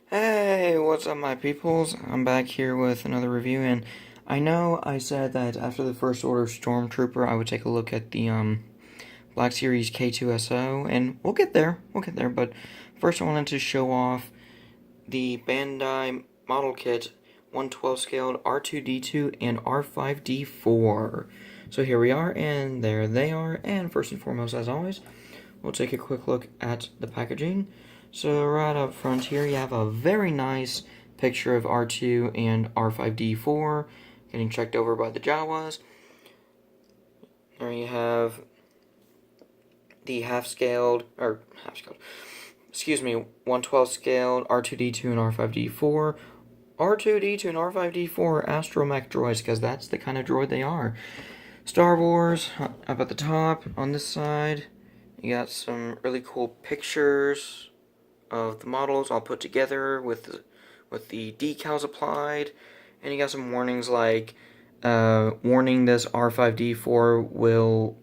Hey, what's up, my peoples? I'm back here with another review, and I know I said that after the First Order Stormtrooper, I would take a look at the Black Series K2SO, and we'll get there. But first, I wanted to show off the Bandai model kit 112 scaled R2-D2 and R5-D4. So here we are, and there they are. And first and foremost, as always, we'll take a quick look at the packaging. So right up front here, you have a very nice picture of R2 and R5-D4 getting checked over by the Jawas. There you have the 112 scaled R2-D2 and R5-D4. R2-D2 and R5-D4 astromech droids, because that's the kind of droid they are. Star Wars up at the top. On this side, you got some really cool pictures of the models all put together with the decals applied, and you got some warnings like warning this R5-D4 will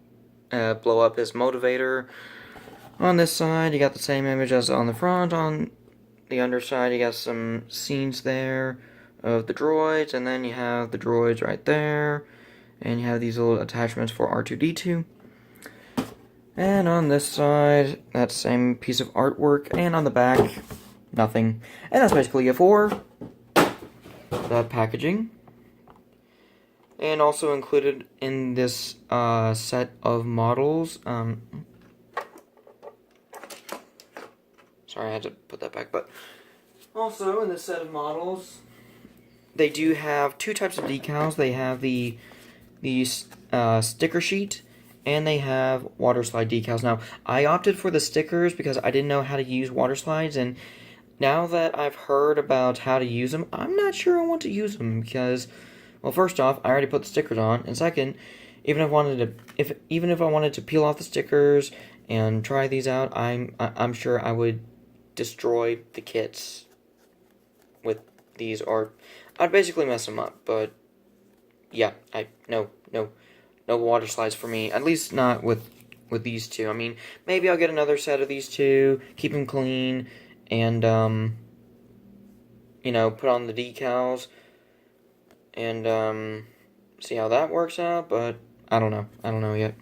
blow up his motivator. On this side, you got the same image as on the front. On the underside, you got some scenes there of the droids, and then you have the droids right there, and you have these little attachments for R2-D2. And on this side, that same piece of artwork, and on the back, nothing. And that's basically it for the packaging. And also included in this set of models, sorry, I had to put that back, but also in this set of models, they do have two types of decals. They have the sticker sheet, and they have water slide decals. Now, I opted for the stickers because I didn't know how to use water slides, and now that I've heard about how to use them, I'm not sure I want to use them because, well, first off, I already put the stickers on, and second, even if I wanted to peel off the stickers and try these out, I'm sure I would destroy the kits with these, or I'd basically mess them up. But yeah, no water slides for me, at least not with these two. I mean, maybe I'll get another set of these two, keep them clean, and put on the decals and see how that works out. But I don't know yet.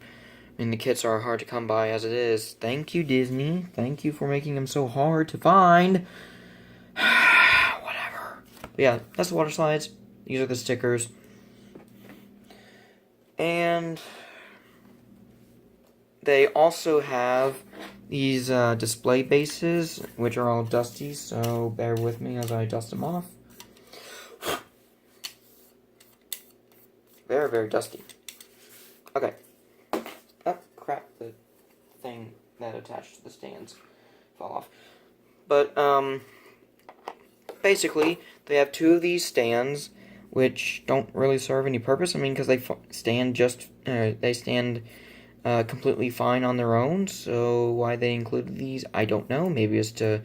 I mean, the kits are hard to come by as it is. Thank you, Disney. Thank you for making them so hard to find. Whatever. But yeah, that's the water slides. These are the stickers. And they also have these display bases, which are all dusty, so bear with me as I dust them off. Very, very dusty. Okay. Oh, crap, the thing that attached to the stands fell off. But, basically, they have two of these stands, which don't really serve any purpose. I mean, because they stand completely fine on their own. So why they included these, I don't know. Maybe it's to,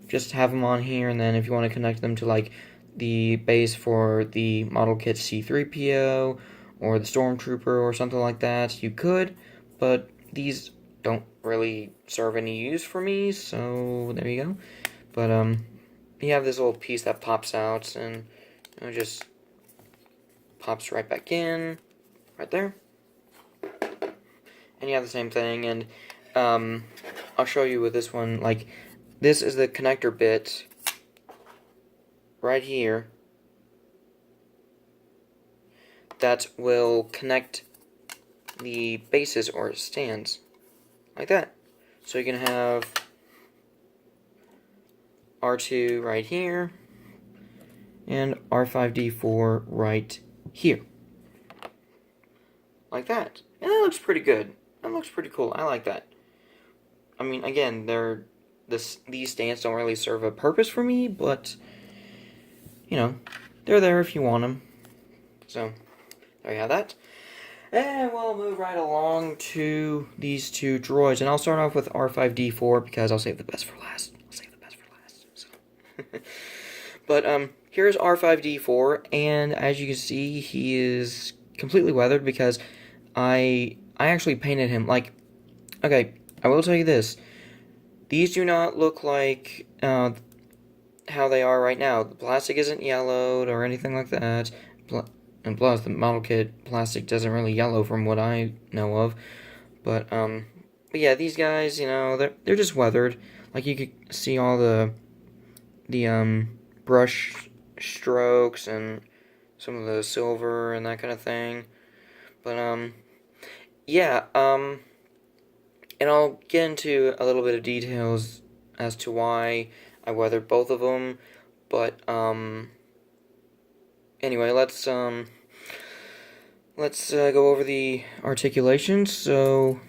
just have them on here, and then if you want to connect them to like the base for the model kit C-3PO or the Stormtrooper or something like that, you could. But these don't really serve any use for me. So there you go. But you have this little piece that pops out and it just pops right back in, right there. And you have the same thing, and I'll show you with this one. Like, this is the connector bit right here that will connect the bases or stands, like that. So you can have R2 right here, and R5-D4 right here. Like that. And that looks pretty good. That looks pretty cool. I like that. I mean, again, these stands don't really serve a purpose for me, but, they're there if you want them. So, there you have that. And we'll move right along to these two droids. And I'll start off with R5-D4 because I'll save the best for last. So. But, here's R5-D4, and as you can see, he is completely weathered because I actually painted him. Like, okay, I will tell you this. These do not look like how they are right now. The plastic isn't yellowed or anything like that. And plus, the model kit plastic doesn't really yellow from what I know of. But yeah, these guys, you know, they're just weathered. Like, you could see all the brush strokes and some of the silver and that kind of thing. But yeah, and I'll get into a little bit of details as to why I weathered both of them. But anyway, let's go over the articulations. So,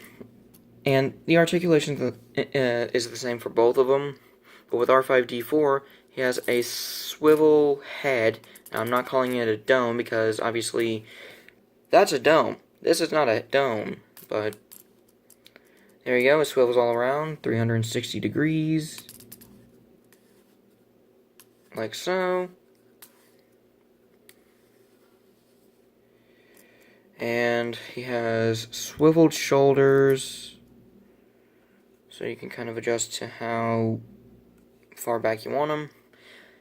and the articulation is the same for both of them. But with R5-D4, he has a swivel head. Now, I'm not calling it a dome because obviously that's a dome. This is not a dome, but there you go. It swivels all around 360 degrees, like so. And he has swiveled shoulders, so you can kind of adjust to how far back you want them.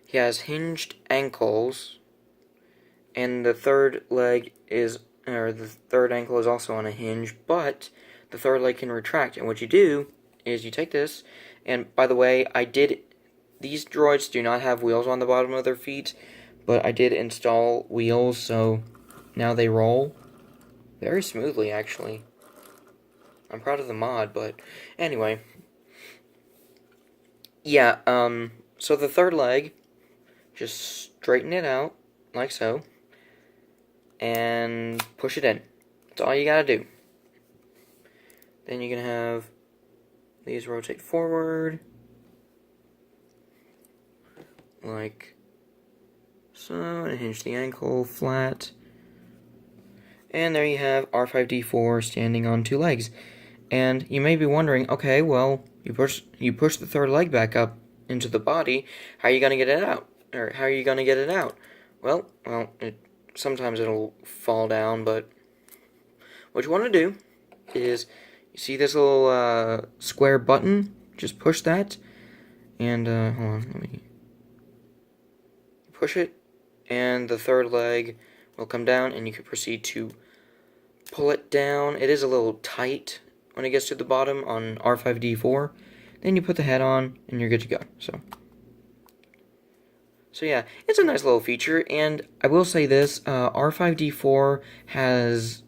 He has hinged ankles, and the third ankle is also on a hinge, but the third leg can retract. And what you do is you take this, and by the way, these droids do not have wheels on the bottom of their feet, but I did install wheels, so now they roll very smoothly, actually. I'm proud of the mod, but anyway. Yeah, so the third leg, just straighten it out, like so, and push it in. That's all you gotta do. Then you can have these rotate forward, like so, and hinge the ankle flat. And there you have R5-D4 standing on two legs. And you may be wondering, okay, well, you push the third leg back up into the body. How are you gonna get it out? Or how are you gonna get it out? Well, sometimes it'll fall down, but what you want to do is, you see this little square button? Just push that, and hold on, let me push it, and the third leg will come down, and you can proceed to pull it down. It is a little tight when it gets to the bottom on R5-D4. Then you put the head on, and you're good to go. So yeah, it's a nice little feature, and I will say this, R5-D4 has,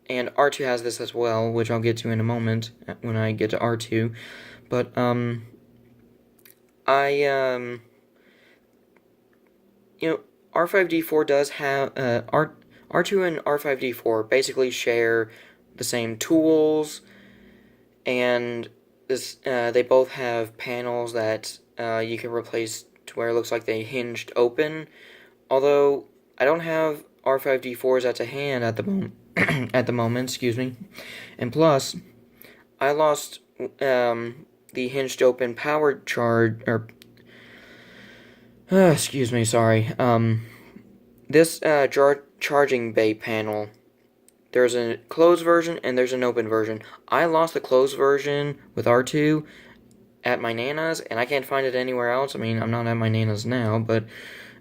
and R2 has this as well, which I'll get to in a moment when I get to R2, but, you know, R5-D4 does have, R2 and R5-D4 basically share the same tools, and they both have panels that you can replace to where it looks like they hinged open. Although I don't have R5-D4s at hand at the moment. At the moment, excuse me. And plus, I lost the hinged open power charge, or excuse me, sorry. This charging bay panel. There's a closed version and there's an open version. I lost the closed version with R2 at my Nana's, and I can't find it anywhere else. I mean, I'm not at my Nana's now, but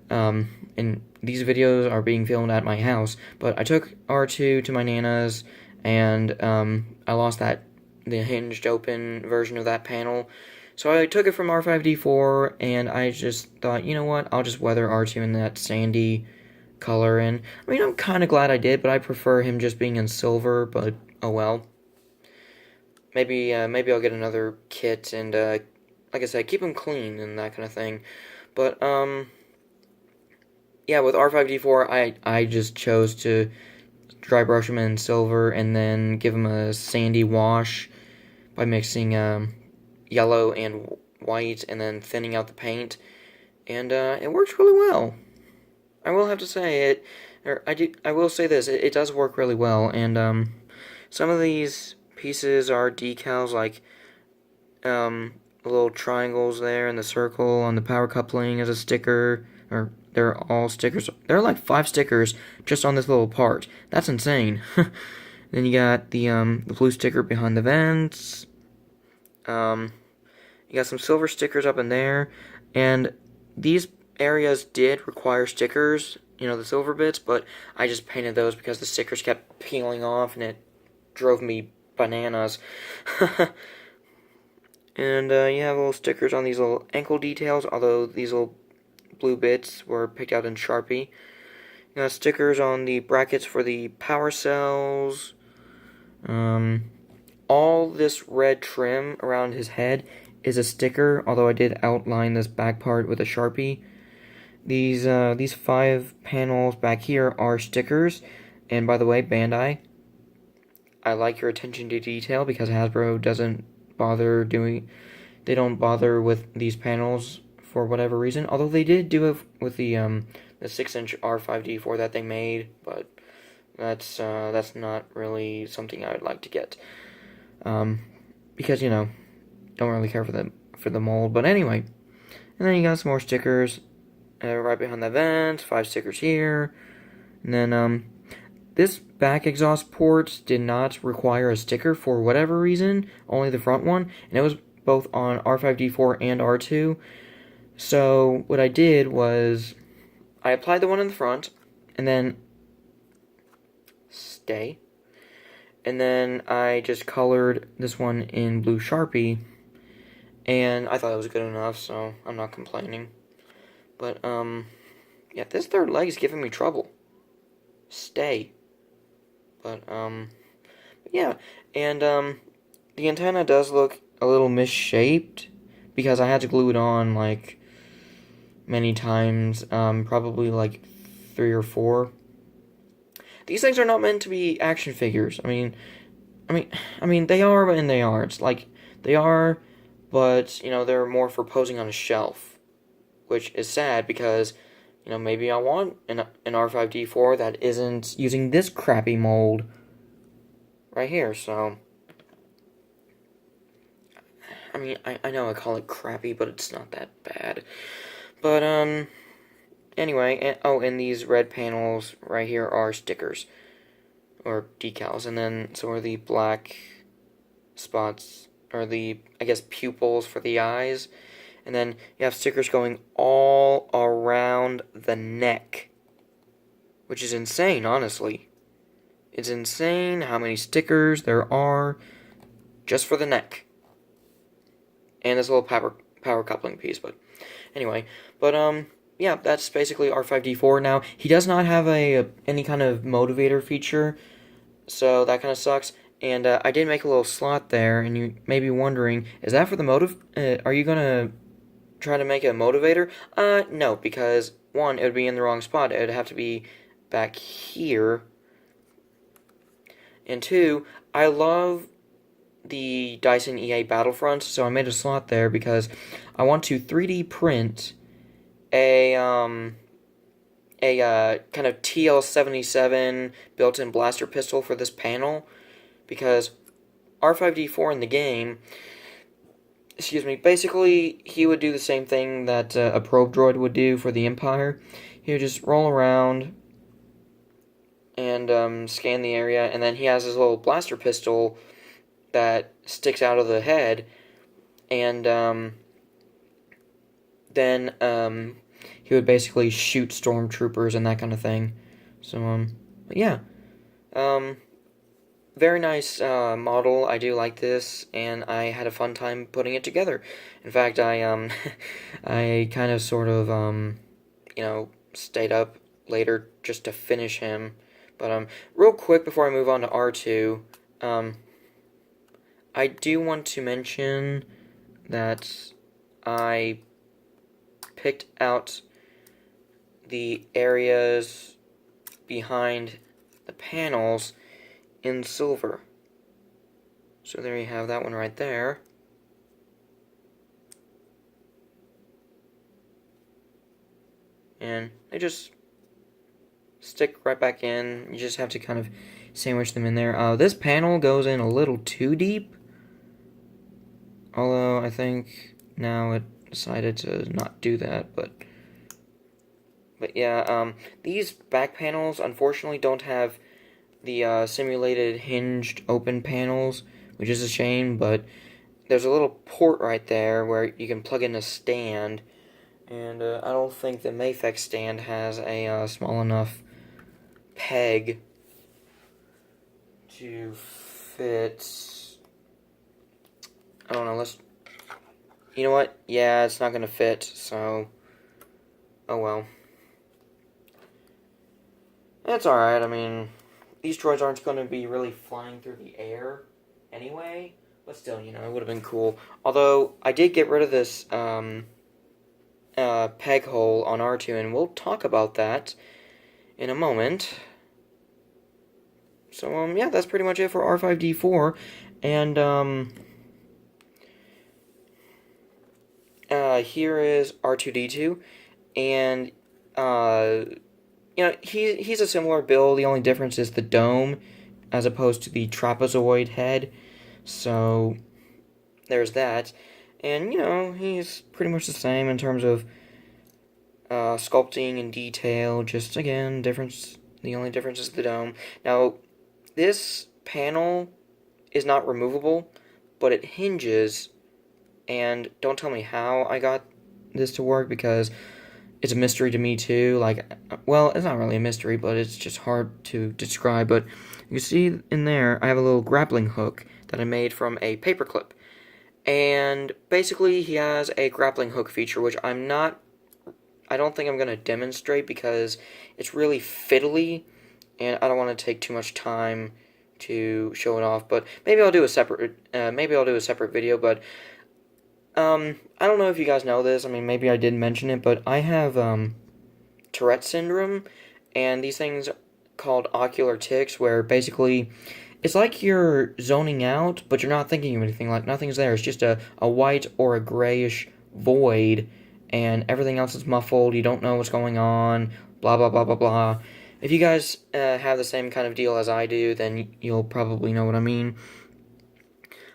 and these videos are being filmed at my house. But I took R2 to my Nana's, and I lost the hinged open version of that panel. So I took it from R5-D4, and I just thought, you know what, I'll just weather R2 in that sandy color. And I mean, I'm kind of glad I did, but I prefer him just being in silver, but oh well. Maybe I'll get another kit and, like I said, keep them clean and that kind of thing. But, yeah, with R5-D4, I just chose to dry brush them in silver and then give them a sandy wash by mixing, yellow and white and then thinning out the paint. And, it works really well. I will have to say I will say this, it does work really well, and, some of these pieces are decals, like little triangles there and the circle on the power coupling as a sticker, or they're all stickers. There are like 5 stickers just on this little part. That's insane. Then you got the blue sticker behind the vents. You got some silver stickers up in there, and these areas did require stickers, the silver bits, but I just painted those because the stickers kept peeling off and it drove me bananas. And you have little stickers on these little ankle details, although these little blue bits were picked out in Sharpie. You got stickers on the brackets for the power cells. All this red trim around his head is a sticker, although I did outline this back part with a Sharpie. These 5 panels back here are stickers, and by the way, Bandai, I like your attention to detail because Hasbro doesn't bother they don't bother with these panels for whatever reason, although they did do it with the 6-inch R5-D4 that they made, but that's not really something I would like to get. Because, don't really care for the mold, but anyway. And then you got some more stickers right behind the vents, 5 stickers here. And then, this back exhaust port did not require a sticker for whatever reason, only the front one, and it was both on R5-D4 and R2. So, what I did was, I applied the one in the front, and then, and then I just colored this one in blue Sharpie, and I thought it was good enough, so I'm not complaining. But, yeah, this third leg is giving me trouble. But yeah, and, the antenna does look a little misshaped, because I had to glue it on, like, many times, probably, like, 3 or 4. These things are not meant to be action figures. I mean, they are, and they aren't. Like, they are, but, they're more for posing on a shelf, which is sad, because, maybe I want an R5-D4 that isn't using this crappy mold right here, so, I know I call it crappy, but it's not that bad. But, anyway, and these red panels right here are stickers, or decals, and then so are the black spots, or the, I guess, pupils for the eyes, and then you have stickers going all around the neck, which is insane, honestly. It's insane how many stickers there are just for the neck. And this little power coupling piece, but anyway, yeah, that's basically R5-D4 now. He does not have any kind of motivator feature, so that kind of sucks. And I did make a little slot there, and you may be wondering, is that for the are you gonna try to make a motivator? No, because 1, it would be in the wrong spot. It would have to be back here. And 2, I love the Dyson EA Battlefront, so I made a slot there because I want to 3D print a kind of TL-77 built-in blaster pistol for this panel, because R5-D4 in the game, basically he would do the same thing that a probe droid would do for the Empire. He would just roll around and scan the area, and then he has his little blaster pistol that sticks out of the head, and then he would basically shoot stormtroopers and that kind of thing. So, but yeah, very nice model. I do like this, and I had a fun time putting it together. In fact, I I kind of sort of stayed up later just to finish him. But real quick before I move on to R2, I do want to mention that I picked out the areas behind the panels in silver. So there you have that one right there. And they just stick right back in. You just have to kind of sandwich them in there. This panel goes in a little too deep, although I think now it decided to not do that, but yeah, these back panels unfortunately don't have the simulated hinged open panels, which is a shame, but there's a little port right there where you can plug in a stand, And I don't think the Mayfix stand has a small enough peg to fit. I don't know, you know what? Yeah, it's not gonna fit, so oh well. That's alright, I mean, these droids aren't gonna be really flying through the air anyway, but still, you know, it would have been cool. Although, I did get rid of this, peg hole on R2, and we'll talk about that in a moment. So, yeah, that's pretty much it for R5-D4, and, here is R2-D2, and, you know, he's a similar build. The only difference is the dome, as opposed to the trapezoid head, so there's that. And, you know, he's pretty much the same in terms of sculpting and detail, just, again, the only difference is the dome. Now, this panel is not removable, but it hinges, and don't tell me how I got this to work, because it's a mystery to me too. Like, well, it's not really a mystery, but it's just hard to describe. But you see in there, I have a little grappling hook that I made from a paperclip. And basically, he has a grappling hook feature, which I don't think I'm going to demonstrate because it's really fiddly, and I don't want to take too much time to show it off. But maybe I'll do a separate video. But I don't know if you guys know this. I mean, maybe I did mention it, but I have Tourette syndrome, and these things called Ocular Tics, where basically it's like you're zoning out, but you're not thinking of anything. Like, nothing's there. It's just a white or a grayish void, and everything else is muffled. You don't know what's going on, blah, blah, blah, blah, blah. If you guys have the same kind of deal as I do, then you'll probably know what I mean.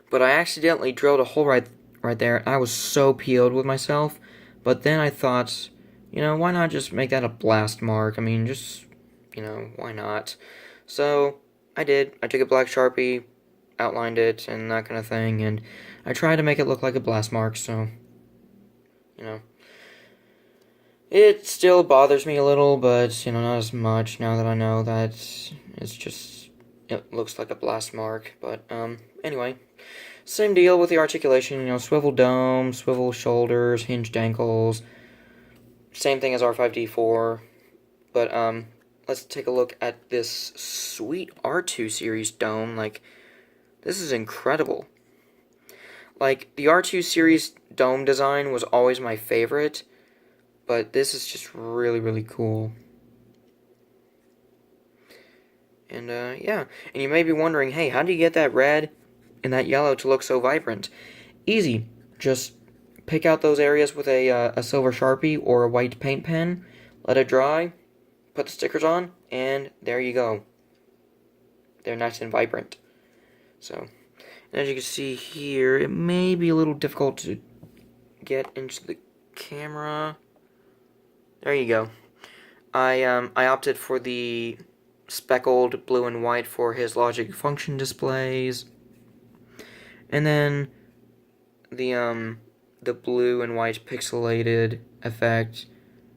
But I accidentally drilled a hole right there. I was so peeled with myself, but then I thought, you know, why not just make that a blast mark? I mean, just, you know, why not? So I did. I took a black Sharpie, outlined it, and that kind of thing, and I tried to make it look like a blast mark, so, you know. It still bothers me a little, but, you know, not as much now that I know that it looks like a blast mark. But, anyway, same deal with the articulation, you know, swivel dome, swivel shoulders, hinged ankles, same thing as R5-D4, but, let's take a look at this sweet R2 series dome. Like, this is incredible. Like, the R2 series dome design was always my favorite, but this is just really, really cool. And, yeah. And you may be wondering, hey, how do you get that red and that yellow to look so vibrant? Easy. Just pick out those areas with a silver Sharpie or a white paint pen, let it dry, put the stickers on, and there you go. They're nice and vibrant. So, and as you can see here, it may be a little difficult to get into the camera. There you go. I opted for the speckled blue and white for his logic function displays, and then the blue and white pixelated effect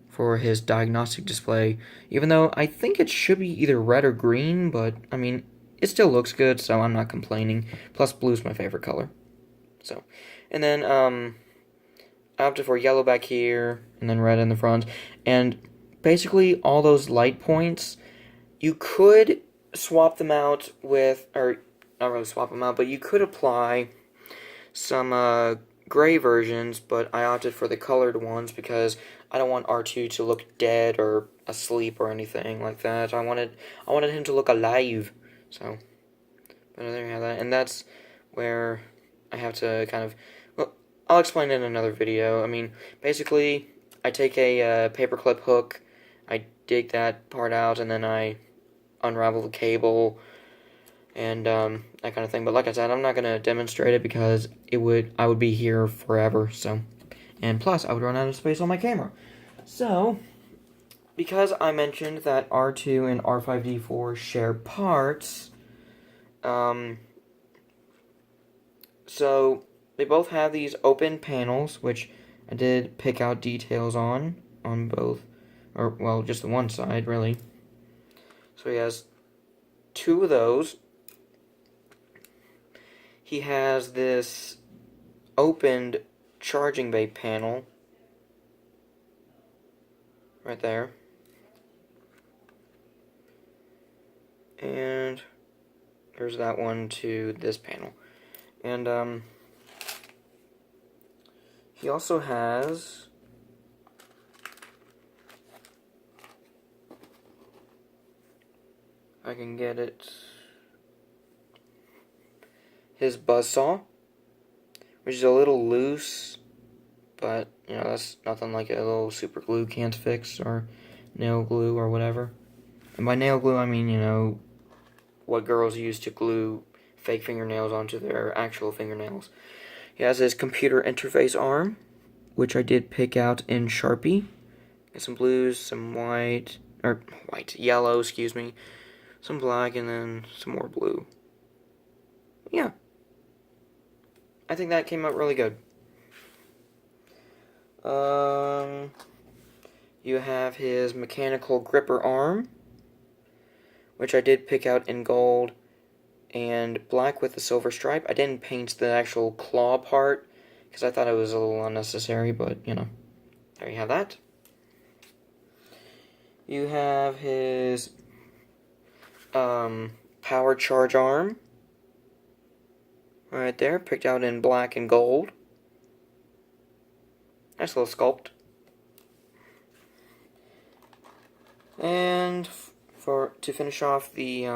for his diagnostic display, even though I think it should be either red or green, but, I mean, it still looks good, so I'm not complaining. Plus, blue's my favorite color. So, and then, I opted for yellow back here, and then red in the front, and basically all those light points, you could swap them out with, or, not really swap them out, but you could apply some, gray versions, but I opted for the colored ones because I don't want R2 to look dead or asleep or anything like that. I wanted him to look alive. So, but there you have that, and that's where I have to kind of, well, I'll explain in another video. I mean, basically, I take a paperclip hook, I dig that part out, and then I unravel the cable, and that kind of thing. But like I said, I'm not going to demonstrate it because I would be here forever, so, and plus, I would run out of space on my camera. So, because I mentioned that R2 and R5-D4 share parts, so they both have these open panels, which I did pick out details on both, or well, just the one side really. So he has two of those. He has this opened charging bay panel right there. And there's that one to this panel. And he also has I can get it, his buzzsaw, which is a little loose, but you know, that's nothing like a little super glue can't fix, or nail glue or whatever. And by nail glue I mean, you know, what girls use to glue fake fingernails onto their actual fingernails. He has his computer interface arm, which I did pick out in Sharpie. Got some blues, some yellow, excuse me, some black, and then some more blue. Yeah, I think that came out really good. You have his mechanical gripper arm, which I did pick out in gold and black with a silver stripe. I didn't paint the actual claw part because I thought it was a little unnecessary, but you know, there you have that. You have his power charge arm right there, picked out in black and gold. Nice little sculpt. And to finish off the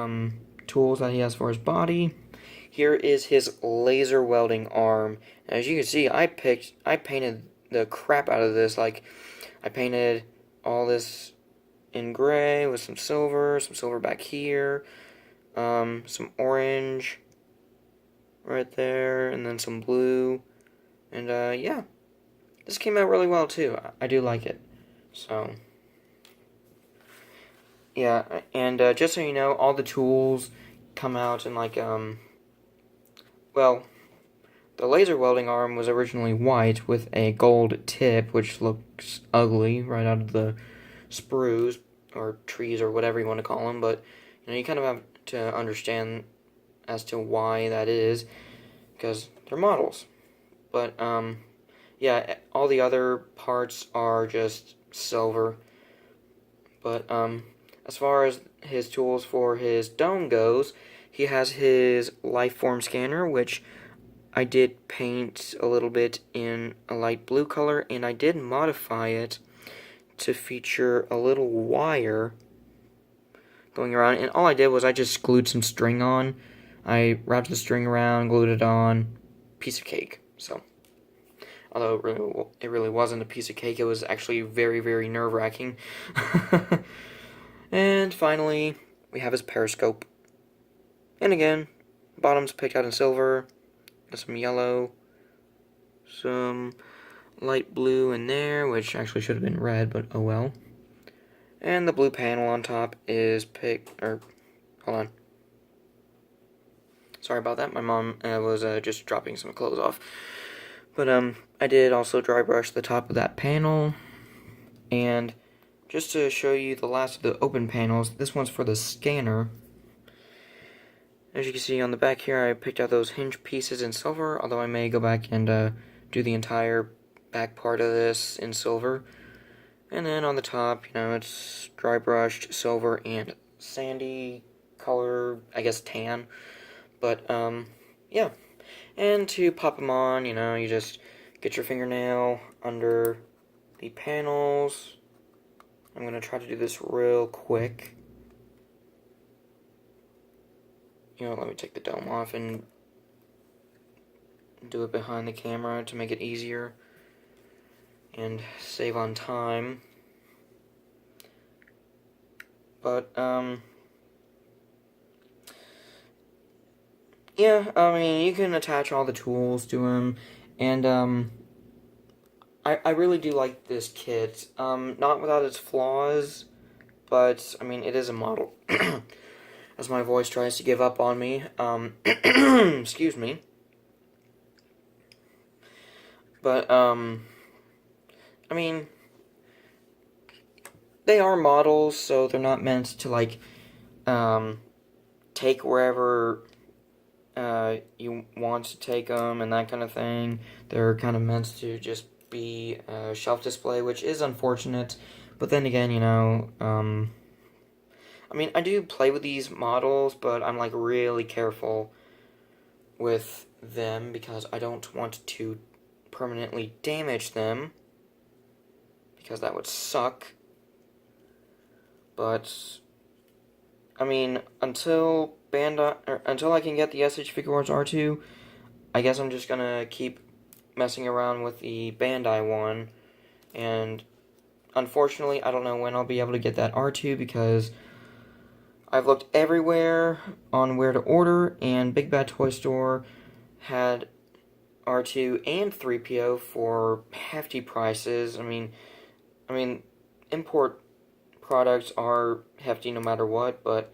tools that he has for his body, here is his laser welding arm. As you can see, I painted the crap out of this. Like, I painted all this in gray with some silver back here, some orange right there, and then some blue. And yeah, this came out really well too. I do like it. So yeah, and just so you know, all the tools come out in like well, the laser welding arm was originally white with a gold tip, which looks ugly right out of the sprues or trees or whatever you want to call them. But you know, you kind of have to understand as to why that is, because they're models. But yeah, all the other parts are just silver. But as far as his tools for his dome goes, he has his lifeform scanner, which I did paint a little bit in a light blue color, and I did modify it to feature a little wire going around. And all I did was I just glued some string on. I wrapped the string around, glued it on, piece of cake. So, although it really wasn't a piece of cake, it was actually very, very nerve-wracking. And finally, we have his periscope. And again, bottom's picked out in silver, got some yellow, some light blue in there, which actually should have been red, but oh well. And the blue panel on top is hold on. Sorry about that, my mom was just dropping some clothes off. But I did also dry brush the top of that panel, and just to show you the last of the open panels, this one's for the scanner. As you can see on the back here, I picked out those hinge pieces in silver, although I may go back and do the entire back part of this in silver. And then on the top, you know, it's dry brushed silver and sandy color, I guess tan. But, yeah. And to pop them on, you know, you just get your fingernail under the panels. I'm going to try to do this real quick. You know, let me take the dome off and do it behind the camera to make it easier and save on time. But, yeah, I mean, you can attach all the tools to them, and, I really do like this kit. Not without its flaws, but, I mean, it is a model. As my voice tries to give up on me. Excuse me. But, I mean, they are models, so they're not meant to, like, take wherever you want to take them and that kind of thing. They're kind of meant to just be a shelf display, which is unfortunate. But then again, you know, I mean, I do play with these models, but I'm, like, really careful with them because I don't want to permanently damage them, because that would suck. But I mean, until I can get the SH Figure Wars R2, I guess I'm just gonna keep messing around with the Bandai one. And unfortunately, I don't know when I'll be able to get that R2 because I've looked everywhere on where to order, and Big Bad Toy Store had R2 and 3PO for hefty prices. I mean, import products are hefty no matter what, but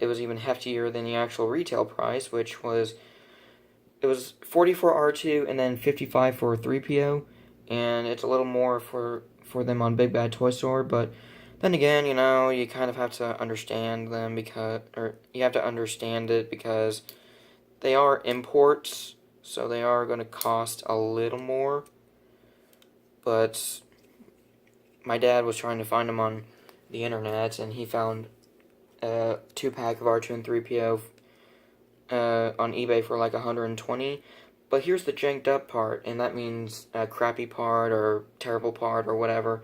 it was even heftier than the actual retail price, which was, it was $40 for R2 and then $55 for 3PO, and it's a little more for them on Big Bad Toy Store, but then again, you know, you kind of have to understand them or you have to understand it because they are imports, so they are going to cost a little more, but my dad was trying to find them on the internet, and he found a 2-pack of R2 and 3PO on eBay for like $120. But here's the janked up part, and that means a crappy part or terrible part or whatever.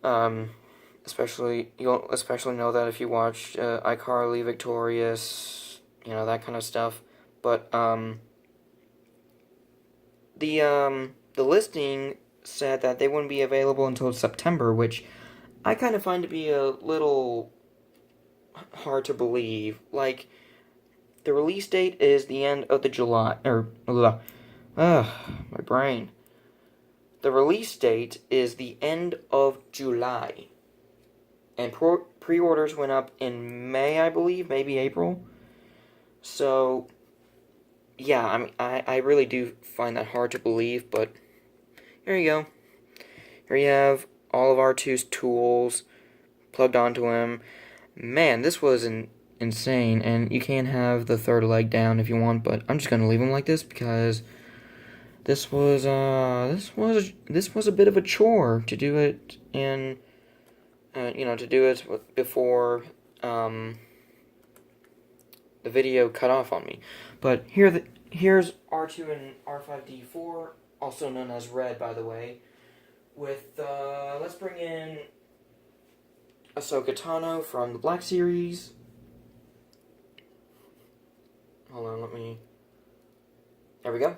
You'll especially know that if you watch iCarly, Victorious, you know, that kind of stuff. But the listing said that they wouldn't be available until September, which I kind of find to be a little hard to believe. Like, the release date is the end of the July, my brain. The release date is the end of July, and pre-orders went up in May, I believe, maybe April. So, yeah, I mean, I really do find that hard to believe, but here you go. Here you have all of R2's tools plugged onto him. Man, this was insane, and you can have the third leg down if you want, but I'm just gonna leave him like this because this was a bit of a chore to do it in, to do it before the video cut off on me. But here's R2 and R5-D4, also known as Red, by the way. With let's bring in Ahsoka Tano from the Black Series. Hold on, there we go.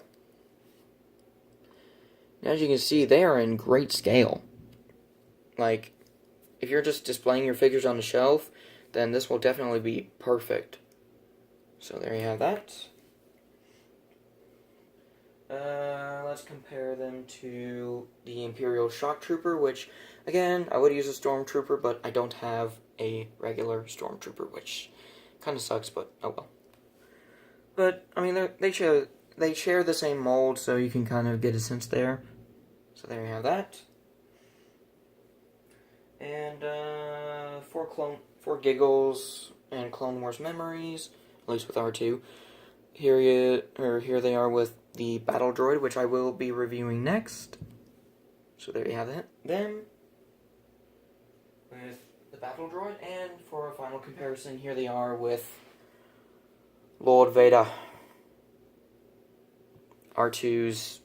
As you can see, they are in great scale. Like, if you're just displaying your figures on the shelf, then this will definitely be perfect. So there you have that. Let's compare them to the Imperial Shock Trooper, which, again, I would use a Stormtrooper, but I don't have a regular Stormtrooper, which kind of sucks, but oh well. But, I mean, they share the same mold, so you can kind of get a sense there. So there you have that. And, for giggles and Clone Wars memories, at least with R2, here they are with the Battle Droid, which I will be reviewing next. So there you have them with the Battle Droid, and for a final comparison, here they are with Lord Vader, R2's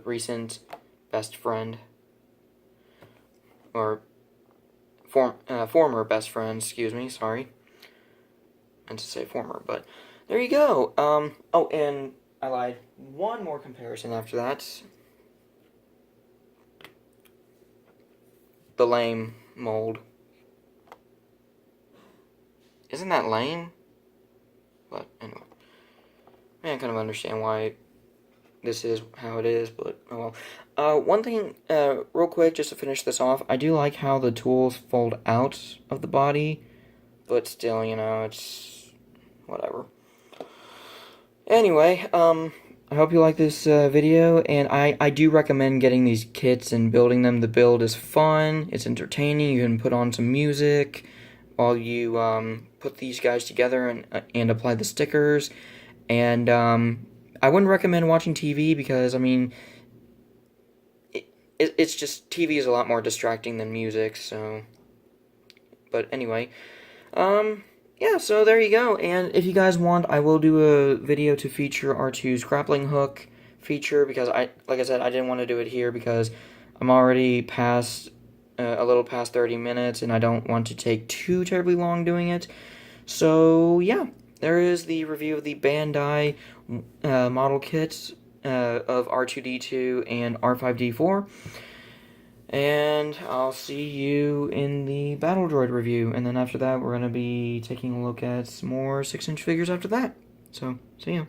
recent best friend, or former best friend, excuse me, sorry. I meant to say former, but there you go. Oh, and I lied. One more comparison after that. The lame mold. Isn't that lame? But anyway, I kind of understand why this is how it is, but oh well. One thing, real quick, just to finish this off, I do like how the tools fold out of the body, but still, you know, it's whatever. Anyway, I hope you like this video, and I do recommend getting these kits and building them. The build is fun, it's entertaining, you can put on some music while you put these guys together and apply the stickers. And I wouldn't recommend watching TV because, I mean, it's just, TV is a lot more distracting than music, so... But anyway, yeah, so there you go. And if you guys want, I will do a video to feature R2's grappling hook feature, because like I said, I didn't want to do it here because I'm already past, a little past 30 minutes, and I don't want to take too terribly long doing it. So, yeah, there is the review of the Bandai model kits of R2-D2 and R5-D4. And I'll see you in the Battle Droid review. And then after that, we're going to be taking a look at some more 6-inch figures after that. So, see ya.